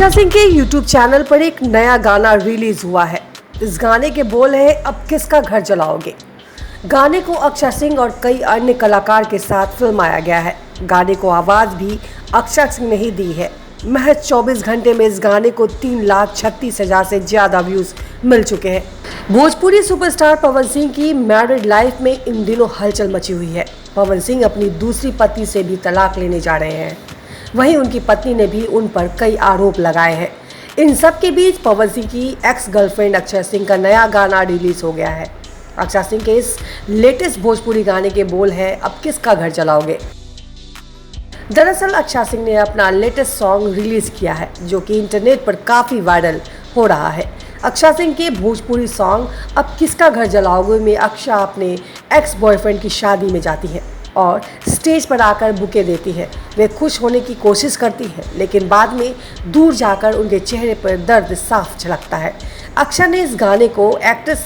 अक्षय सिंह के YouTube channel पर एक नया गाना रिलीज हुआ है। इस गाने के बोल है, अब किसका घर जलाओगे। गाने को अक्षय सिंह और कई अन्य कलाकार के साथ फिल्माया गया है। गाने को आवाज़ भी अक्षय सिंह ने ही दी है। महज 24 घंटे में इस गाने को 3,36,000 से ज़्यादा व्यूज़ मिल चुके हैं। भोजपुरी सुपरस्टार पवन सिंह की मैरिड लाइफ में इन दिनों हलचल मची हुई है। पवन सिंह अपनी दूसरी पत्नी से भी तलाक लेने जा रहे हैं। वहीं उनकी पत्नी ने भी उन पर कई आरोप लगाए हैं। इन सब के बीच पवन सिंह की एक्स गर्लफ्रेंड अक्षय सिंह का नया गाना रिलीज हो गया है। अक्षय सिंह के इस लेटेस्ट भोजपुरी गाने के बोल है, अब किसका घर जलाओगे। दरअसल अक्षय सिंह ने अपना लेटेस्ट सॉन्ग रिलीज किया है, जो कि इंटरनेट पर काफ़ी वायरल हो रहा है। अक्षय सिंह के भोजपुरी सॉन्ग अब किसका घर जलाओगे में अक्षय अपने एक्स बॉयफ्रेंड की शादी में जाती है और स्टेज पर आकर बुके देती है। वे खुश होने की कोशिश करती है, लेकिन बाद में दूर जाकर उनके चेहरे पर दर्द साफ झलकता है। अक्षय ने इस गाने को एक्ट्रेस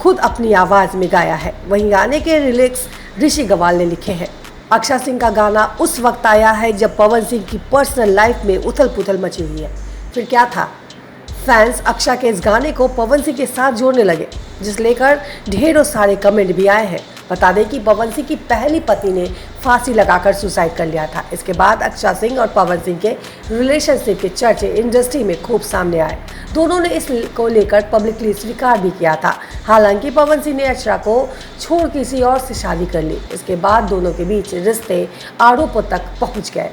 खुद अपनी आवाज़ में गाया है। वहीं गाने के लिरिक्स ऋषि गवाल ने लिखे हैं। अक्षय सिंह का गाना उस वक्त आया है जब पवन सिंह की पर्सनल लाइफ में उथल पुथल मची हुई है। फिर क्या था, फैंस अक्षय के इस गाने को पवन सिंह के साथ जोड़ने लगे, जिस लेकर ढेरों सारे कमेंट भी आए हैं। बता दें कि पवन सिंह की पहली पत्नी ने फांसी लगाकर सुसाइड कर लिया था। इसके बाद अक्षय सिंह और पवन सिंह के रिलेशनशिप के चर्चे इंडस्ट्री में खूब सामने आए। दोनों ने इस को लेकर पब्लिकली स्वीकार भी किया था। हालांकि पवन सिंह ने अक्षय को छोड़ किसी और से शादी कर ली। इसके बाद दोनों के बीच रिश्ते आरोपों तक पहुंच गए।